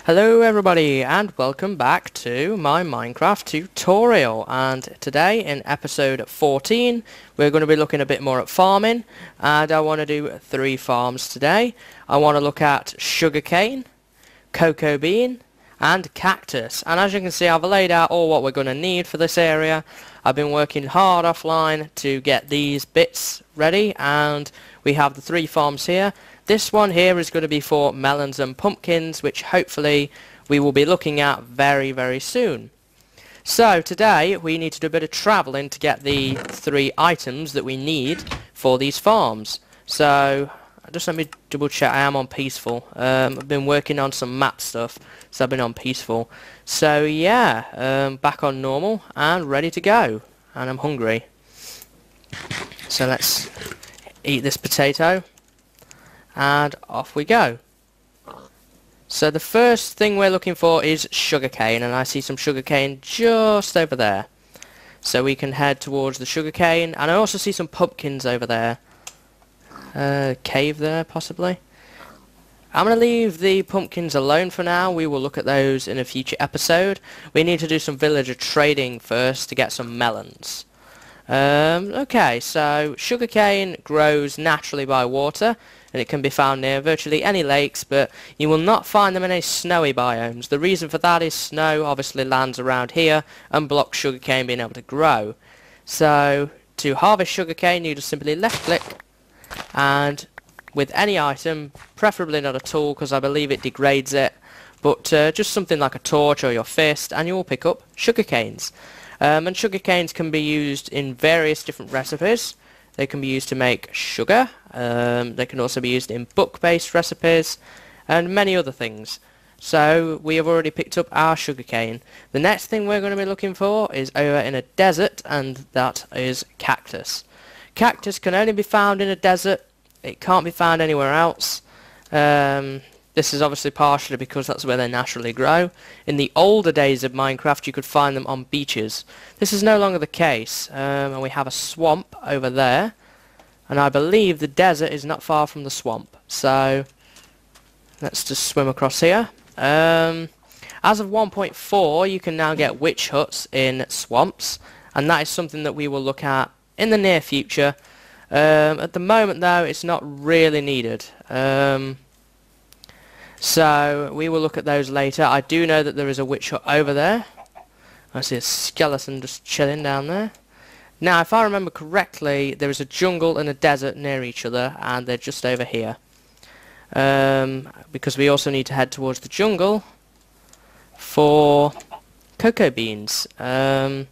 Hello everybody and welcome back to my Minecraft tutorial, and today in episode 14 we're going to be looking a bit more at farming, and I want to do 3 farms today. I want to look at sugarcane, cocoa bean and cactus, and as you can see I've laid out all what we're going to need for this area. I've been working hard offline to get these bits ready, and we have the 3 farms here. This one here is going to be for melons and pumpkins, which hopefully we will be looking at very soon. So today we need to do a bit of travelling to get the 3 items that we need for these farms. So just let me double check, I am on peaceful. I've been working on some map stuff, so I've been on peaceful. So yeah, back on normal and ready to go. And I'm hungry. So let's eat this potato. And off we go. So the first thing we're looking for is sugarcane, and I see some sugarcane just over there. So we can head towards the sugarcane, and I also see some pumpkins over there. Cave there, possibly. I'm going to leave the pumpkins alone for now. We will look at those in a future episode. We need to do some villager trading first to get some melons. Okay, so sugarcane grows naturally by water, and it can be found near virtually any lakes, but you will not find them in any snowy biomes. The reason for that is snow obviously lands around here and blocks sugarcane being able to grow. So to harvest sugarcane you just simply left click, and with any item, preferably not a tool because I believe it degrades it, but just something like a torch or your fist, and you will pick up sugarcanes. And sugarcanes can be used in various different recipes. They can be used to make sugar, they can also be used in book-based recipes, and many other things. So we have already picked up our sugarcane. The next thing we're going to be looking for is over in a desert, and that is cactus. Cactus can only be found in a desert, it can't be found anywhere else. This is obviously partially because that's where they naturally grow. In the older days of Minecraft you could find them on beaches. This is no longer the case, and we have a swamp over there, and I believe the desert is not far from the swamp. So let's just swim across here. As of 1.4 you can now get witch huts in swamps, and that is something that we will look at in the near future. At the moment though it's not really needed. So we will look at those later. I do know that there is a witch hut over there. I see a skeleton just chilling down there. Now if I remember correctly there is a jungle and a desert near each other, and they're just over here. Because we also need to head towards the jungle for cocoa beans. And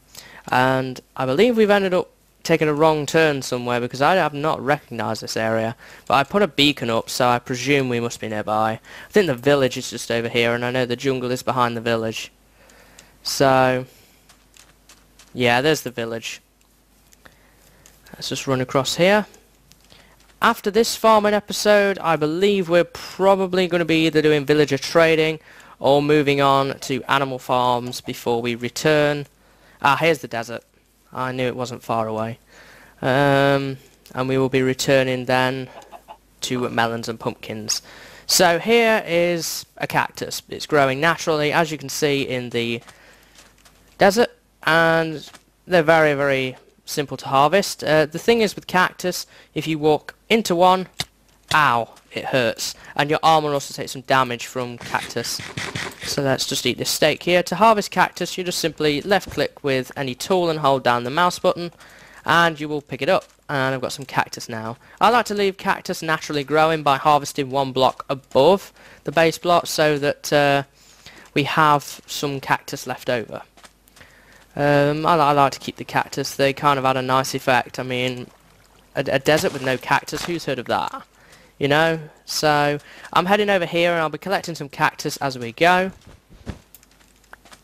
I believe we've ended up taken a wrong turn somewhere because I have not recognised this area, but I put a beacon up, so I presume we must be nearby. I think the village is just over here, and I know the jungle is behind the village. So yeah, there's the village. Let's just run across here. After this farming episode I believe we're probably going to be either doing villager trading or moving on to animal farms before we return. Here's the desert. I knew it wasn't far away. And we will be returning then to melons and pumpkins. So here is a cactus. It's growing naturally, as you can see, in the desert, and they're very simple to harvest. The thing is with cactus, if you walk into one, ow, it hurts, and your arm will also take some damage from cactus. So let's just eat this steak here. To harvest cactus you just simply left click with any tool and hold down the mouse button, and you will pick it up. And I've got some cactus now. I like to leave cactus naturally growing by harvesting 1 block above the base block so that we have some cactus left over. I like to keep the cactus. They kind of add a nice effect. I mean, a desert with no cactus, who's heard of that? You know, so I'm heading over here and I'll be collecting some cactus as we go.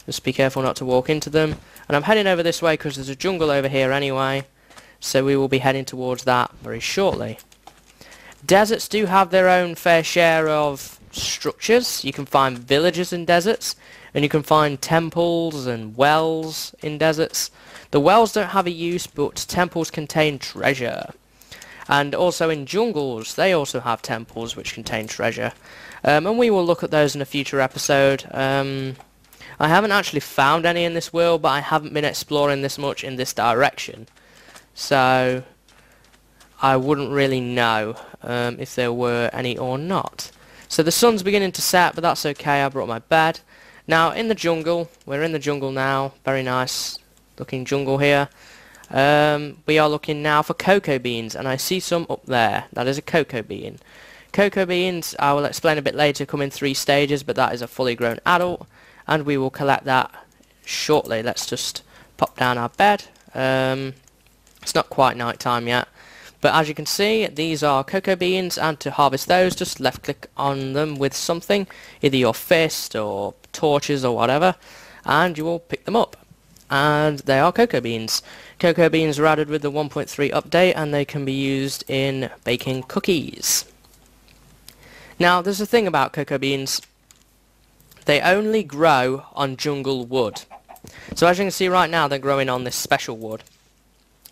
Just be careful not to walk into them. And I'm heading over this way because there's a jungle over here anyway, so we will be heading towards that very shortly. Deserts do have their own fair share of structures. You can find villages in deserts, and you can find temples and wells in deserts. The wells don't have a use, but temples contain treasure. And also in jungles, they also have temples which contain treasure. And we will look at those in a future episode. I haven't actually found any in this world, but I haven't been exploring this much in this direction. So I wouldn't really know if there were any or not. So the sun's beginning to set, but that's okay. I brought my bed. Now in the jungle, we're in the jungle now. Very nice looking jungle here. We are looking now for cocoa beans, and I see some up there. That is a cocoa bean. Cocoa beans, I will explain a bit later, come in 3 stages, but that is a fully grown adult, and we will collect that shortly. Let's just pop down our bed. It's not quite night time yet, but as you can see, these are cocoa beans, and to harvest those, just left click on them with something, either your fist or torches or whatever, and you will pick them up. And they are cocoa beans. Cocoa beans are added with the 1.3 update, and they can be used in baking cookies. Now there's a thing about cocoa beans. They only grow on jungle wood. So as you can see right now, they're growing on this special wood.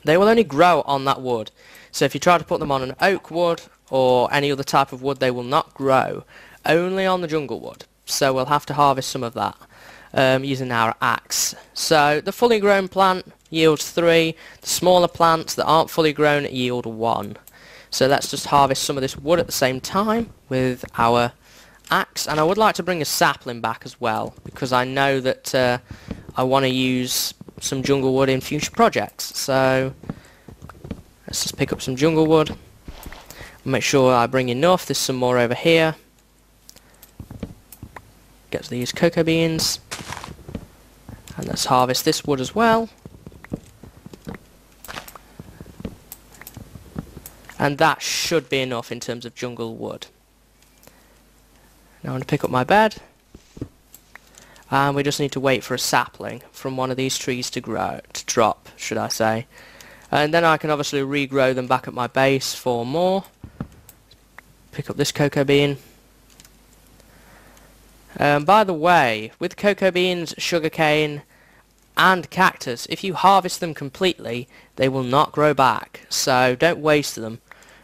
They will only grow on that wood. So if you try to put them on an oak wood or any other type of wood, they will not grow. Only on the jungle wood. So we'll have to harvest some of that using our axe. So the fully grown plant yields 3. The smaller plants that aren't fully grown yield 1. So let's just harvest some of this wood at the same time with our axe. And I would like to bring a sapling back as well, because I know that I want to use some jungle wood in future projects. So let's just pick up some jungle wood. Make sure I bring enough. There's some more over here. Get these cocoa beans. And let's harvest this wood as well. And that should be enough in terms of jungle wood. Now I'm going to pick up my bed. And we just need to wait for a sapling from one of these trees to drop, should I say. And then I can obviously regrow them back at my base for more. Pick up this cocoa bean. By the way, with cocoa beans, sugarcane, and cactus, if you harvest them completely, they will not grow back. So don't waste them.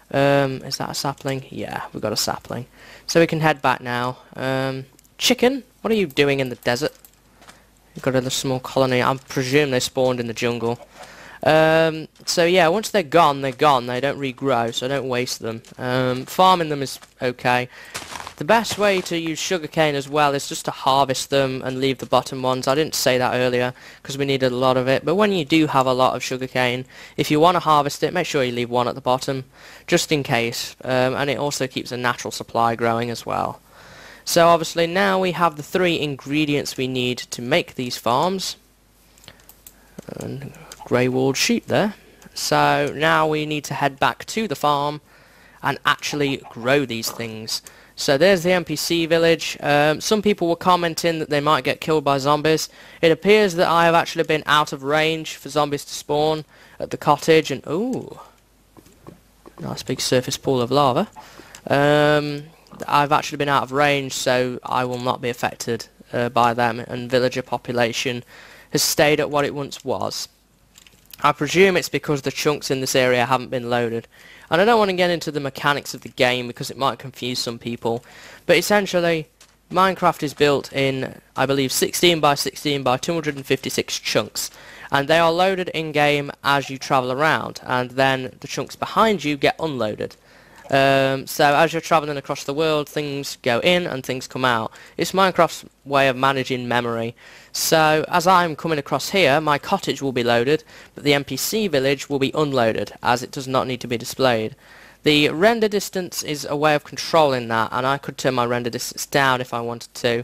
Is that a sapling? Yeah, we've got a sapling. So we can head back now. Chicken, what are you doing in the desert? You've got a small colony. I presume they spawned in the jungle. So yeah, once they're gone, they're gone. They don't regrow, so don't waste them. Farming them is okay. The best way to use sugarcane as well is just to harvest them and leave the bottom ones. I didn't say that earlier because we needed a lot of it, but when you do have a lot of sugarcane, if you want to harvest it, make sure you leave one at the bottom, just in case, and it also keeps a natural supply growing as well. So obviously now we have the 3 ingredients we need to make these farms. And grey-wooled sheep there. So now we need to head back to the farm and actually grow these things. So there's the NPC village. Some people were commenting that they might get killed by zombies. It appears that I have actually been out of range for zombies to spawn at the cottage, and ooh, nice big surface pool of lava. I've actually been out of range, so I will not be affected by them, and villager population has stayed at what it once was. I presume it's because the chunks in this area haven't been loaded. And I don't want to get into the mechanics of the game because it might confuse some people. But essentially, Minecraft is built in, I believe, 16 by 16 by 256 chunks. And they are loaded in-game as you travel around. And then the chunks behind you get unloaded. So as you're travelling across the world, things go in and things come out. It's Minecraft's way of managing memory. So as I'm coming across here, my cottage will be loaded, but the NPC village will be unloaded, as it does not need to be displayed. The render distance is a way of controlling that, and I could turn my render distance down if I wanted to,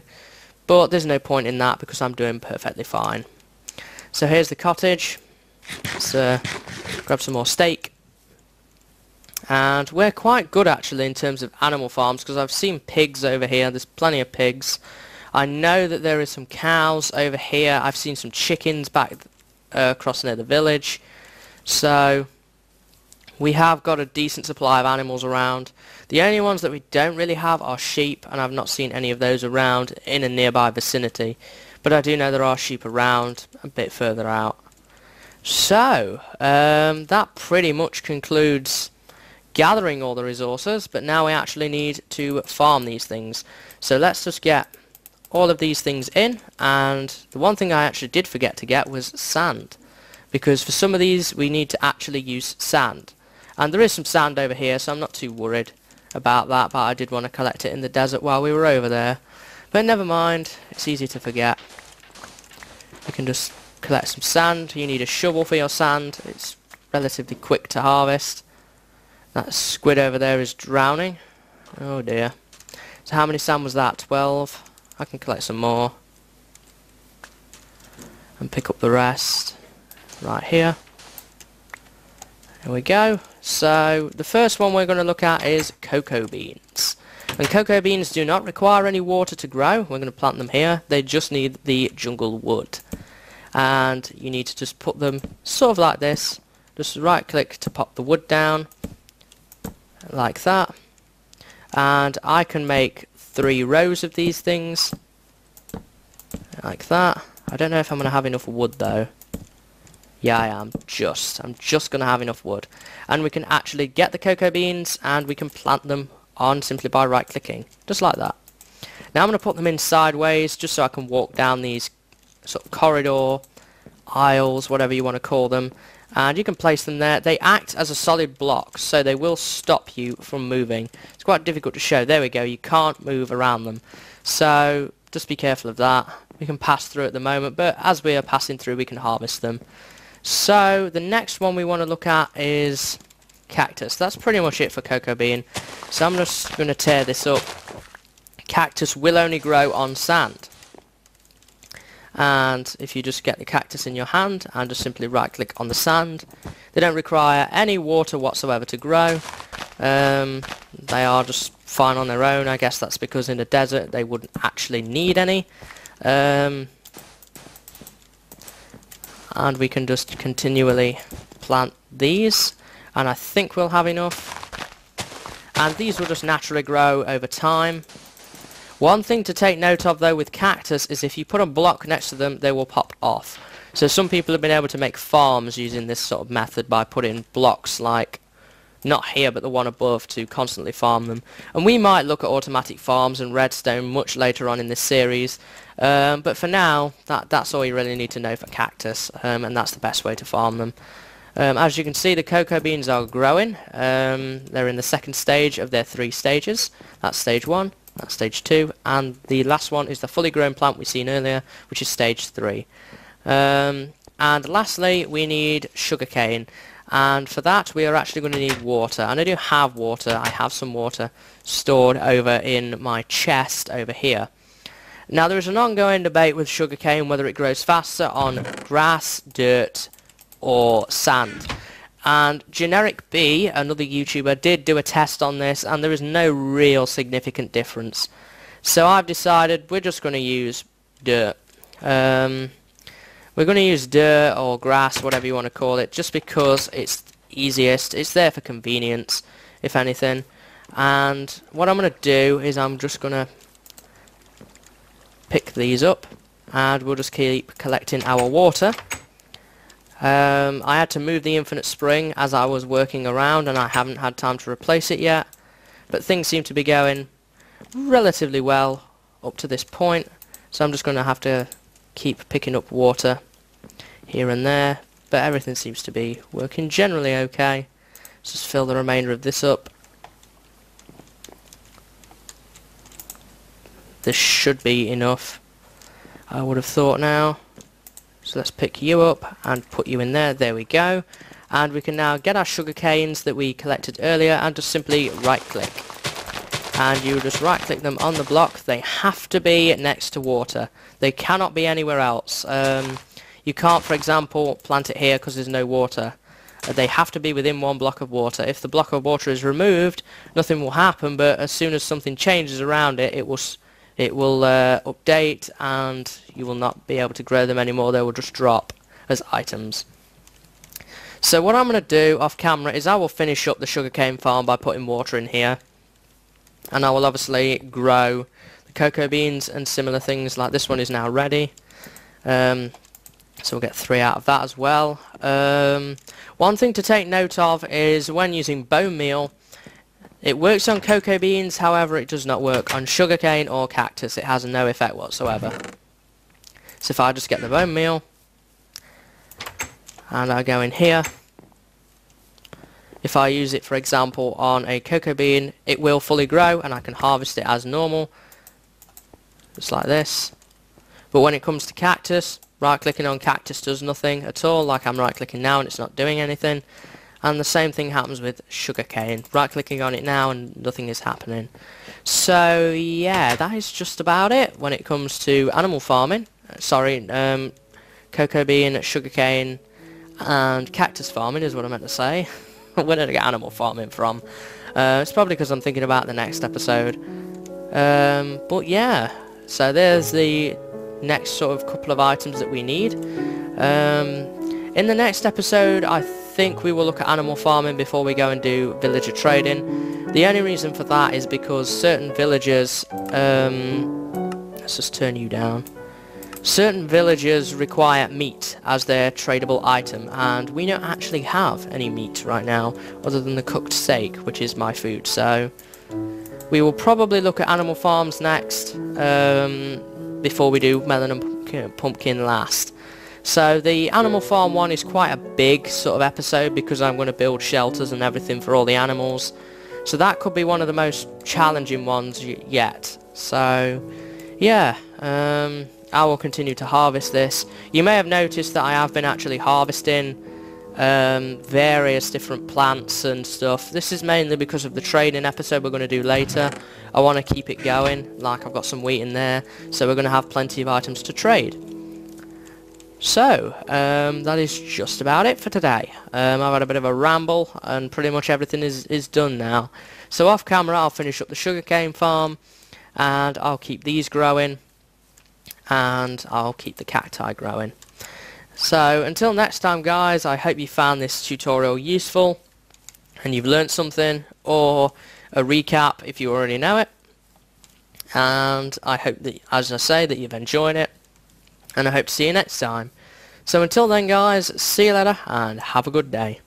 but there's no point in that because I'm doing perfectly fine. So here's the cottage. Let's grab some more steak. And we're quite good actually in terms of animal farms because I've seen pigs over here. There's plenty of pigs. I know that there is some cows over here. I've seen some chickens back across near the village. So we have got a decent supply of animals around. The only ones that we don't really have are sheep, and I've not seen any of those around in a nearby vicinity. But I do know there are sheep around a bit further out. So that pretty much concludes gathering all the resources, but now we actually need to farm these things. So let's just get all of these things in, and the one thing I actually did forget to get was sand, because for some of these we need to actually use sand. And there is some sand over here, so I'm not too worried about that, but I did want to collect it in the desert while we were over there. But never mind, it's easy to forget. We can just collect some sand. You need a shovel for your sand. It's relatively quick to harvest. That squid over there is drowning. Oh dear. So how many sand was that? 12. I can collect some more. And pick up the rest. Right here. There we go. So the first one we're going to look at is cocoa beans. And cocoa beans do not require any water to grow. We're going to plant them here. They just need the jungle wood. And you need to just put them sort of like this. Just right click to pop the wood down. Like that. And I can make 3 rows of these things. Like that. I don't know if I'm going to have enough wood though. Yeah, I am. I'm just going to have enough wood. And we can actually get the cocoa beans and we can plant them on simply by right clicking. Just like that. Now I'm going to put them in sideways just so I can walk down these sort of corridor, aisles, whatever you want to call them. And you can place them there. They act as a solid block, so they will stop you from moving. It's quite difficult to show. There we go. You can't move around them. So just be careful of that. We can pass through at the moment, but as we are passing through we can harvest them. So the next one we want to look at is cactus. That's pretty much it for cocoa bean. So I'm just going to tear this up. Cactus will only grow on sand. And if you just get the cactus in your hand and just simply right click on the sand, they don't require any water whatsoever to grow. They are just fine on their own. I guess that's because in the desert they wouldn't actually need any. And we can just continually plant these, and I think we'll have enough. And these will just naturally grow over time. One thing to take note of though with cactus is if you put a block next to them, they will pop off. So some people have been able to make farms using this sort of method by putting blocks like, not here but the one above, to constantly farm them. And we might look at automatic farms and redstone much later on in this series. But for now, that's all you really need to know for cactus, and that's the best way to farm them. As you can see, the cocoa beans are growing. They're in the second stage of their 3 stages. That's stage 1, that's stage 2, and the last one is the fully grown plant we seen earlier, which is stage 3. And lastly, we need sugarcane. And for that we are actually going to need water, and I do have water. I have some water stored over in my chest over here. Now there is an ongoing debate with sugarcane whether it grows faster on grass, dirt or sand. And Generic B, another YouTuber, did do a test on this and there is no real significant difference. So I've decided we're just going to use dirt. We're going to use dirt or grass, whatever you want to call it, just because it's easiest. It's there for convenience, if anything. And what I'm going to do is I'm just going to pick these up, and we'll just keep collecting our water. I had to move the infinite spring as I was working around, and I haven't had time to replace it yet. But things seem to be going relatively well up to this point, so I'm just going to have to keep picking up water here and there, but everything seems to be working generally okay. Let's just fill the remainder of this up. This should be enough, I would have thought now. So let's pick you up and put you in there. There we go. And we can now get our sugar canes that we collected earlier and just simply right click. And you just right click them on the block. They have to be next to water. They cannot be anywhere else. You can't, for example, plant it here because there's no water. They have to be within 1 block of water. If the block of water is removed, nothing will happen, but as soon as something changes around it, it will update and you will not be able to grow them anymore. They will just drop as items. So what I'm going to do off camera is I will finish up the sugarcane farm by putting water in here. And I will obviously grow the cocoa beans and similar things. Like this one is now ready. So we'll get 3 out of that as well. One thing to take note of is when using bone meal, It works on cocoa beans, however it does not work on sugarcane or cactus. It has no effect whatsoever. So if I just get the bone meal, and I go in here, if I use it for example on a cocoa bean, it will fully grow and I can harvest it as normal, just like this. But when it comes to cactus, right clicking on cactus does nothing at all, like I'm right clicking now and it's not doing anything. And the same thing happens with sugarcane. Right clicking on it now and nothing is happening. So yeah, that is just about it when it comes to animal farming. Sorry, cocoa bean, sugarcane and cactus farming is what I meant to say. Where did I get animal farming from? It's probably because I'm thinking about the next episode. But yeah, so there's the next sort of couple of items that we need. In the next episode I think we will look at animal farming before we go and do villager trading. The only reason for that is because certain villagers, let's just turn you down. Certain villagers require meat as their tradable item, and we don't actually have any meat right now other than the cooked steak, which is my food. So we will probably look at animal farms next, before we do melon and pumpkin last. So the animal farm one is quite a big sort of episode because I'm going to build shelters and everything for all the animals. So that could be one of the most challenging ones yet. So yeah, I will continue to harvest this. You may have noticed that I have been actually harvesting various different plants and stuff. This is mainly because of the trading episode we're going to do later. I want to keep it going, like I've got some wheat in there, so we're going to have plenty of items to trade. So, that is just about it for today. I've had a bit of a ramble, and pretty much everything is done now. So off camera I'll finish up the sugarcane farm, and I'll keep these growing, and I'll keep the cacti growing. So until next time guys, I hope you found this tutorial useful, and you've learnt something, or a recap if you already know it. And I hope that, as I say, that you've enjoyed it. And I hope to see you next time. So until then guys, see you later and have a good day.